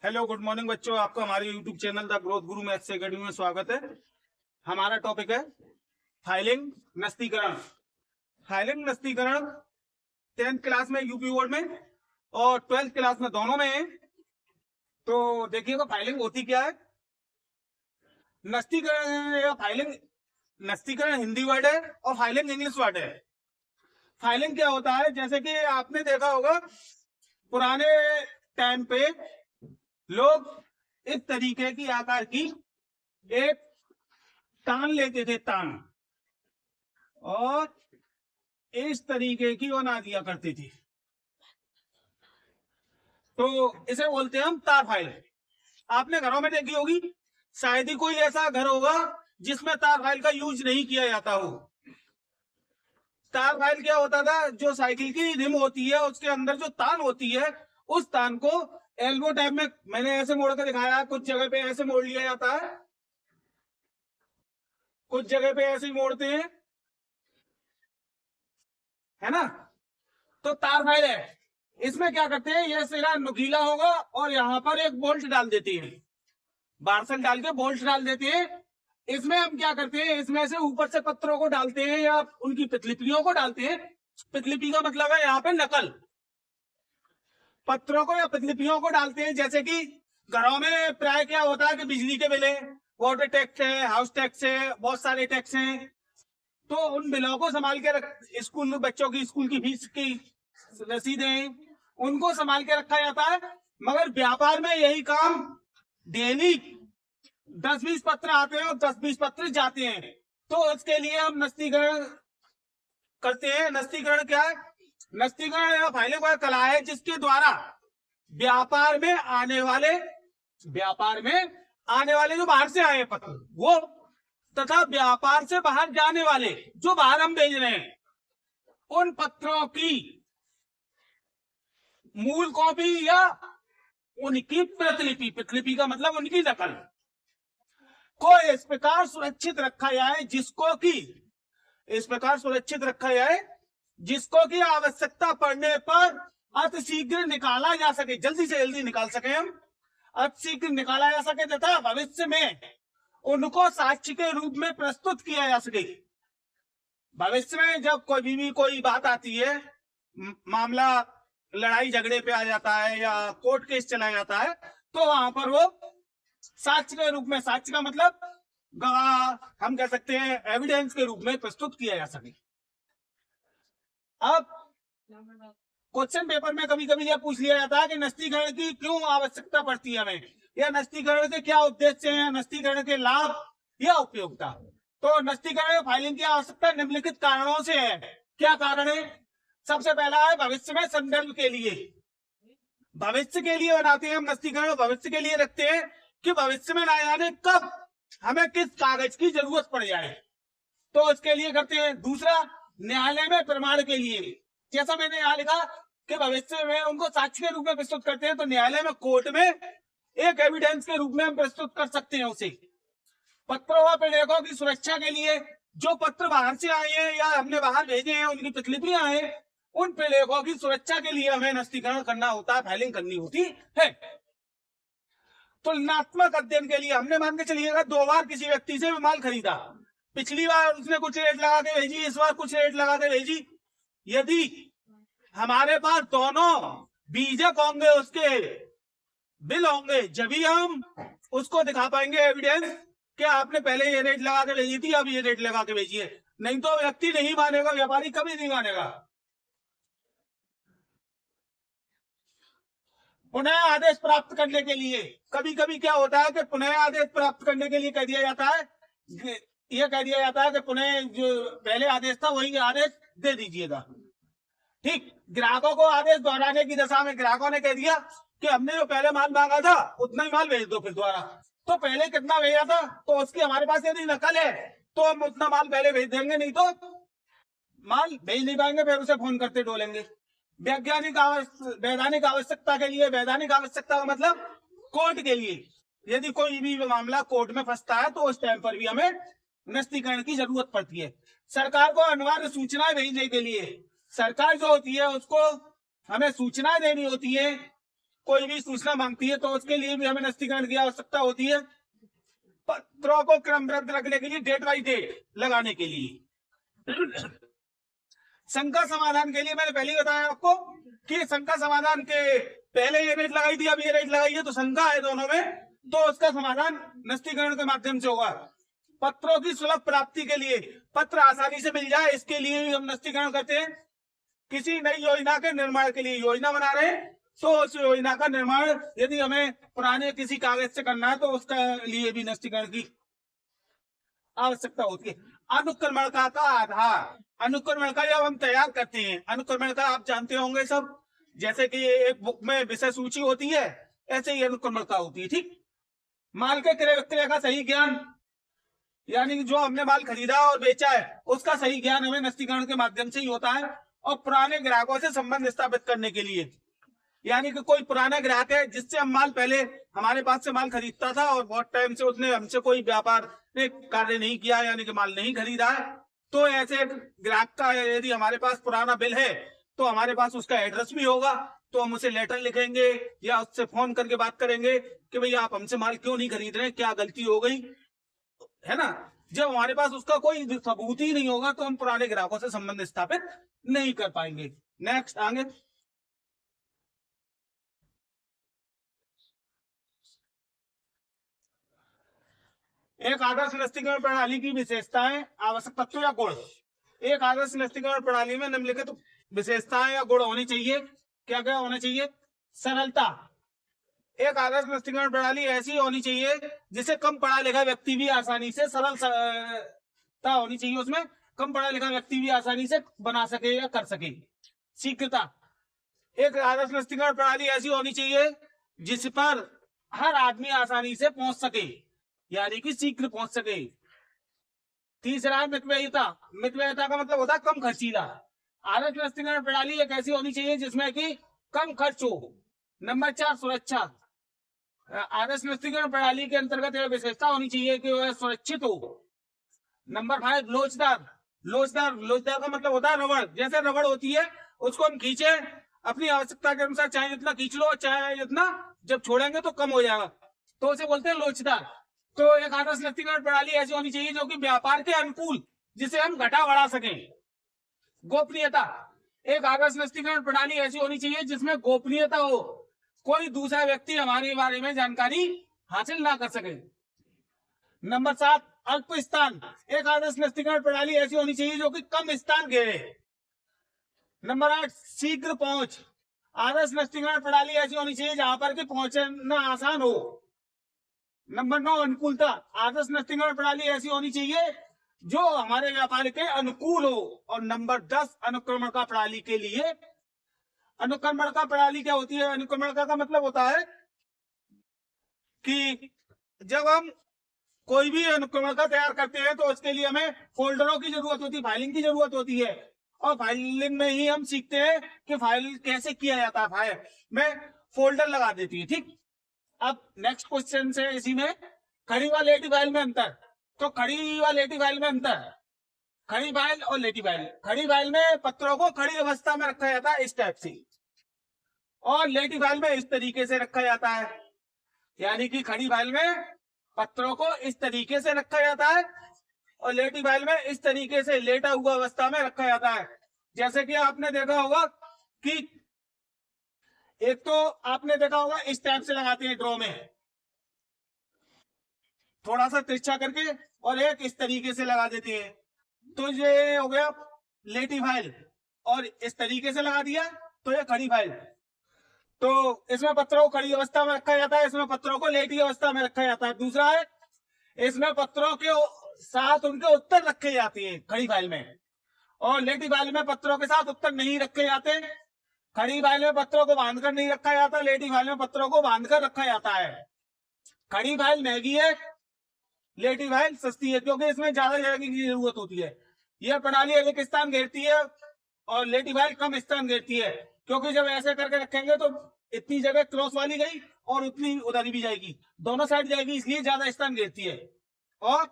Hello good morning बच्चों, आपका हमारे YouTube channel the growth Guru maths academy में स्वागत है। हमारा टॉपिक है फाइलिंग नस्तीकरण। फाइलिंग नस्तीकरण 10th क्लास में यूपी बोर्ड में और 12th क्लास में दोनों में है। तो देखिएगा फाइलिंग होती क्या है। नस्तीकरण या फाइलिंग, नस्तीकरण हिंदी वर्ड है और फाइलिंग इंग्लिश वर्ड है। फाइलिंग क्या होता है, जैसे कि आपने देखा होगा पुराने टाइम पे लोग इस तरीके की आकार की एक तान लेते थे, तान, और इस तरीके की बना दिया करती थी। तो इसे बोलते हैं हम तार फाइल। आपने घरों में देखी होगी, शायद ही कोई ऐसा घर होगा जिसमें तार फाइल का यूज नहीं किया जाता हो। तार फाइल क्या होता था, जो साइकिल की रिम होती है उसके अंदर जो तान होती है, उस तान को एल्बो टाइप में मैंने ऐसे मोड़ कर दिखाया। कुछ जगह पे ऐसे मोड़ लिया जाता है, कुछ जगह पे ऐसे ही मोड़ते हैं, है ना। तो तार फाइल है। इसमें क्या करते हैं, यह सिरा नुकीला होगा और यहाँ पर एक बोल्ट डाल देते हैं, बारसल डाल के बोल्ट डाल देते हैं। इसमें हम क्या करते हैं, इसमें से ऊपर से पत्थरों को डालते हैं या उनकी प्रतिलिपियों को डालते हैं। प्रतिलिपि का मतलब है यहाँ पे नकल। पत्थरों को या प्रतिलिपियों को डालते हैं। जैसे कि घरों में प्राय क्या होता है कि बिजली के बिल है, वाटर टैक्स है, हाउस टैक्स है, बहुत सारे टैक्स हैं। तो उन बिलों को संभाल के रख, स्कूल बच्चों की स्कूल की फीस की रसीदें, उनको संभाल के रखा जाता है। मगर व्यापार में यही काम डेली 10-20 पत्र आते हैं और 10-20 पत्र जाते हैं। तो इसके लिए हम नस्तीकरण करते हैं। नस्तीकरण क्या है? नस्तीकरण या फाइलिंग वह कला है जिसके द्वारा व्यापार में आने वाले जो बाहर से आए पत्र, वो तथा व्यापार से बाहर जाने वाले जो बाहर हम भेज रहे हैं, उन पत्रों की मूल कॉपी या उनकी प्रतिलिपि, प्रतिलिपि का मतलब उनकी नकल, को इस प्रकार सुरक्षित रखा जाए जिसको कि आवश्यकता पड़ने पर अतिशीघ्र निकाला जा सके, जल्दी से जल्दी निकाल सके हम, अतिशीघ्र निकाला जा सके तथा भविष्य में उनको साक्ष्य के रूप में प्रस्तुत किया जा सके। भविष्य में जब कोई बात आती है, मामला लड़ाई झगड़े पे आ जाता है या कोर्ट केस चला जाता है, तो वहां पर वो साक्ष्य के रूप में, साक्ष्य का मतलब गवाह हम कह सकते हैं, एविडेंस के रूप में प्रस्तुत किया जा सके। अब क्वेश्चन पेपर में कभी कभी यह पूछ लिया जाता है कि नस्तीकरण की क्यों आवश्यकता पड़ती है हमें, या नस्तीकरण के क्या उद्देश्य हैं, नस्तीकरण के लाभ या उपयोगिता। तो नस्तीकरण फाइलिंग की आवश्यकता निम्नलिखित कारणों से है। क्या कारण है? सबसे पहला है भविष्य में संदर्भ के लिए। भविष्य के लिए बनाते हैं हम नस्तीकरण, भविष्य के लिए रखते हैं कि भविष्य में ना जाने कब हमें किस कागज की जरूरत पड़ जाए, तो इसके लिए करते हैं। दूसरा, न्यायालय में प्रमाण के लिए। जैसा मैंने यहाँ लिखा कि भविष्य में उनको साक्ष्य के रूप में प्रस्तुत करते हैं, तो न्यायालय में, कोर्ट में एक एविडेंस के रूप में हम प्रस्तुत कर सकते हैं उसे। पत्रों व प्रलेखों की सुरक्षा के लिए, जो पत्र बाहर से आए हैं या हमने बाहर भेजे हैं, उनकी प्रतिलिपियां हैं, उन प्रलेखों की सुरक्षा के लिए हमें नस्तीकरण करना होता है, फाइलिंग करनी होती है। तुलनात्मक अध्ययन के लिए, हमने मान के चलिएगा 2 बार किसी व्यक्ति से माल खरीदा, पिछली बार उसने कुछ रेट लगा के भेजी, इस बार कुछ रेट लगा के भेजी। यदि हमारे पास दोनों बीजक होंगे, उसके बिल होंगे, जब ही हम उसको दिखा पाएंगे एविडेंस कि आपने पहले ये रेट लगा के भेजी थी, अब ये रेट लगा के भेजी है। नहीं तो व्यक्ति नहीं मानेगा, व्यापारी कभी नहीं मानेगा। पुनः आदेश प्राप्त करने के लिए, कभी कभी क्या होता है कि पुनः आदेश प्राप्त करने के लिए कह दिया जाता है, यह कह दिया जाता है कि पुनः जो पहले आदेश था वही आदेश दे दीजिएगा। ठीक, ग्राहकों को आदेश दोहराने की दशा में ग्राहकों ने कह दिया कि हमने जो पहले माल मांगा था उतना ही माल भेज दो फिर दोबारा। तो पहले कितना भेजा था, तो उसकी हमारे पास यदि नकल है तो हम उतना माल पहले भेज देंगे, नहीं तो माल भेज नहीं पाएंगे, फिर उसे फोन करते डोलेंगे। वैधानिक आवश्यकता के लिए, वैधानिक आवश्यकता का मतलब कोर्ट के लिए, यदि कोई भी मामला कोर्ट में फंसता है तो उस टाइम पर भी हमें नस्तीकरण की जरूरत पड़ती है। सरकार को अनिवार्य सूचनाएं भेजने के लिए, सरकार जो होती है उसको हमें सूचनाएं देनी होती है कोई भी सूचना मांगती है तो उसके लिए भी हमें नस्तीकरण की आवश्यकता होती है। पत्रों को क्रमबद्ध रखने के लिए, डेट बाई डेट लगाने के लिए। शंका समाधान के लिए मैंने पहले ही बताया आपको कि शंका समाधान के पहले ये रेट लगाई थी, अब ये रेट लगाई है, तो शंका है दोनों में, तो उसका समाधान नस्तीकरण के माध्यम से होगा। पत्रों की सुलभ प्राप्ति के लिए, पत्र आसानी से मिल जाए, इसके लिए भी हम नस्तीकरण करते हैं। किसी नई योजना के निर्माण के लिए योजना बना रहे हैं, तो उस योजना का निर्माण यदि हमें पुराने किसी कागज से करना है तो उसका लिए भी नस्तीकरण की आवश्यकता होती है। अनुक्रमणिका का आधार, अनुक्रमणिका जब हम तैयार करते हैं, अनुक्रमणिका आप जानते होंगे सब, जैसे कि एक बुक में विषय सूची होती है, ऐसे ही अनुक्रमणिका होती है। ठीक, माल के क्रय विक्रय का सही ज्ञान, यानी जो हमने माल खरीदा और बेचा है उसका सही ज्ञान हमें नस्तीकरण के माध्यम से ही होता है। और पुराने ग्राहकों से संबंध स्थापित करने के लिए, यानी कि कोई पुराना ग्राहक है जिससे हम माल, पहले हमारे पास से माल खरीदता था और बहुत टाइम से उसने हमसे कोई व्यापार कार्य नहीं किया, यानी कि माल नहीं खरीदा है, तो ऐसे ग्राहक का यदि हमारे पास पुराना बिल है तो हमारे पास उसका एड्रेस भी होगा, तो हम उसे लेटर लिखेंगे या उससे फोन करके बात करेंगे कि भैया आप हमसे माल क्यों नहीं खरीद रहे, क्या गलती हो गई है ना। जब हमारे पास उसका कोई सबूत ही नहीं होगा तो हम पुराने ग्राहकों से संबंध स्थापित नहीं कर पाएंगे। नेक्स्ट आगे, एक आदर्श नस्तीकरण प्रणाली की विशेषताएं, आवश्यक तत्व या गुण। एक आदर्श नस्तीकरण प्रणाली में निम्नलिखित विशेषताएं या गुण होनी चाहिए। क्या क्या होना चाहिए? सरलता, एक आदर्श नस्तीकरण प्रणाली ऐसी होनी चाहिए जिसे कम पढ़ा लिखा व्यक्ति भी आसानी से, सरलता होनी चाहिए उसमें, कम पढ़ा लिखा व्यक्ति भी आसानी से बना सके या कर सके। शीघ्रता, एक आदर्श नस्तीकरण प्रणाली ऐसी होनी चाहिए जिस पर हर आदमी आसानी से पहुंच सके, यानी कि शीघ्र पहुंच सके। तीसरा है मितव्ययिता, मितव्ययिता का मतलब होता है कम खर्चीला। आदर्श नस्तीकरण प्रणाली एक ऐसी होनी चाहिए जिसमें कि कम खर्च हो। नंबर 4 सुरक्षा, आदर्श नस्तीकरण प्रणाली के अंतर्गत यह विशेषता होनी चाहिए कि वह सुरक्षित हो। नंबर 5 लोचदार, लोचदार, लोचदार का मतलब होता है रबड़, जैसे रबड़ होती है उसको हम खींचे अपनी आवश्यकता के अनुसार, चाहे जितना खींच लो चाहे जितना, जब छोड़ेंगे तो कम हो जाएगा, तो उसे बोलते हैं लोचदार। तो एक आदर्श नस्तीकरण प्रणाली ऐसी होनी चाहिए जो कि व्यापार के अनुकूल, जिसे हम घटा बढ़ा सकें। गोपनीयता, एक आदर्श नस्तीकरण प्रणाली ऐसी होनी चाहिए जिसमें गोपनीयता हो, कोई दूसरा व्यक्ति हमारे बारे में जानकारी हासिल ना कर सके। नंबर 7 अल्प स्थान, एक आदर्श नस्तीकरण प्रणाली ऐसी होनी चाहिए जो कि कम स्थान घेरे। नंबर 8 शीघ्र पहुंच, आदर्श नस्तीकरण प्रणाली ऐसी होनी चाहिए जहां पर कि पहुंचना आसान हो। नंबर 9 अनुकूलता, आदर्श नस्तीकरण प्रणाली ऐसी होनी चाहिए जो हमारे व्यापार के अनुकूल हो। और नंबर 10 अनुक्रमणिका प्रणाली के लिए, अनुक्रमणिका प्रणाली क्या होती है? अनुक्रमणिका का मतलब होता है कि जब हम कोई भी अनुक्रमणिका तैयार करते हैं तो उसके लिए हमें फोल्डरों की जरूरत होती है, फाइलिंग की जरूरत होती है, और फाइलिंग में ही हम सीखते हैं कि फाइल कैसे किया जाता है। फाइल में फोल्डर लगा देती है। ठीक, अब नेक्स्ट क्वेश्चन से इसी में खड़ी व लेटी फाइल में अंतर। तो खड़ी व लेटी फाइल में अंतर, खड़ी फाइल और लेटी फाइल। खड़ी फाइल में पत्रों को खड़ी अवस्था में रखा जाता है इस टाइप से, और लेटी फाइल में इस तरीके से रखा जाता है, यानी कि खड़ी फाइल में पत्रों को इस तरीके से रखा जाता है और लेटी फाइल में इस तरीके से लेटा हुआ अवस्था में रखा जाता है। जैसे कि आपने देखा होगा कि एक तो आपने देखा होगा इस टाइप से लगाते हैं ड्रॉ में, थोड़ा सा तिरछा करके, और एक इस तरीके से लगा देते हैं। तो ये हो गया लेटी फाइल, और इस तरीके से लगा दिया तो ये खड़ी फाइल। तो इसमें पत्रों को खड़ी अवस्था में रखा जाता है, इसमें पत्रों को लेटी अवस्था में रखा जाता है। दूसरा है इसमें पत्रों के साथ उनके उत्तर रखे जाते हैं खड़ी फाइल में, और लेटी फाइल में पत्रों के साथ उत्तर नहीं रखे जाते। खड़ी फाइल में पत्रों को बांधकर नहीं रखा जाता, लेटी फाइल में पत्रों को बांधकर रखा जाता है। खड़ी फाइल महंगी है, लेटी फाइल सस्ती है, क्योंकि इसमें ज्यादा जगह की जरूरत होती है। यह प्रणाली अधिक स्थान घेरती है और लेटी फाइल कम स्थान घेरती है, क्योंकि जब ऐसे करके रखेंगे तो इतनी जगह क्रॉस वाली गई और उतनी उधर भी जाएगी, दोनों साइड जाएगी, इसलिए ज्यादा स्थान घेरती है। और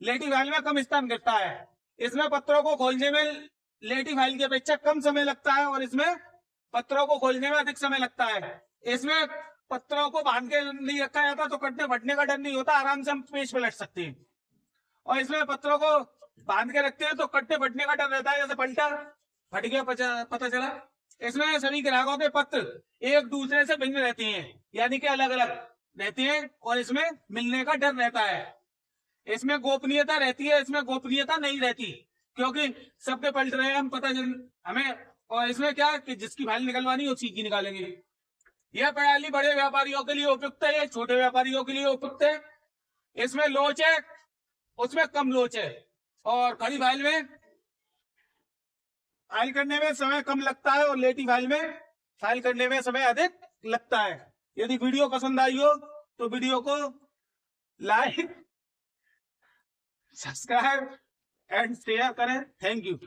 लेटी फाइल में कम स्थान घेरता है। इसमें पत्रों को खोलने में लेटी फाइल की अपेक्षा कम समय लगता है और इसमें पत्रों को खोलने में अधिक समय लगता है। इसमें पत्रों को बांध के नहीं रखा जाता तो कटने फटने का डर नहीं होता, आराम से हम पेज पे लट सकते हैं। और इसमें पत्रों को बांध के रखते हैं तो कटने फटने का डर रहता है, जैसे पलटा फट गया पता चला। इसमें सभी ग्राहकों के पत्र एक दूसरे से भिन्न रहते हैं, यानी कि अलग अलग रहते हैं, और इसमें मिलने का डर रहता है। इसमें गोपनीयता रहती है, इसमें गोपनीयता नहीं रहती, क्योंकि सबके पलट रहे हैं हम, पता हमें। और इसमें क्या कि जिसकी फाइल निकलवानी उसी की निकालेंगे। यह प्रणाली बड़े व्यापारियों के लिए उपयुक्त है, ये छोटे व्यापारियों के लिए उपयुक्त है। इसमें लोच है, उसमें कम लोच है। और खड़ी फाइल में फाइल करने में समय कम लगता है, और लेटी फाइल में फाइल करने में समय अधिक लगता है। यदि वीडियो पसंद आई हो तो वीडियो को लाइक, सब्सक्राइब एंड शेयर करें। Thank you.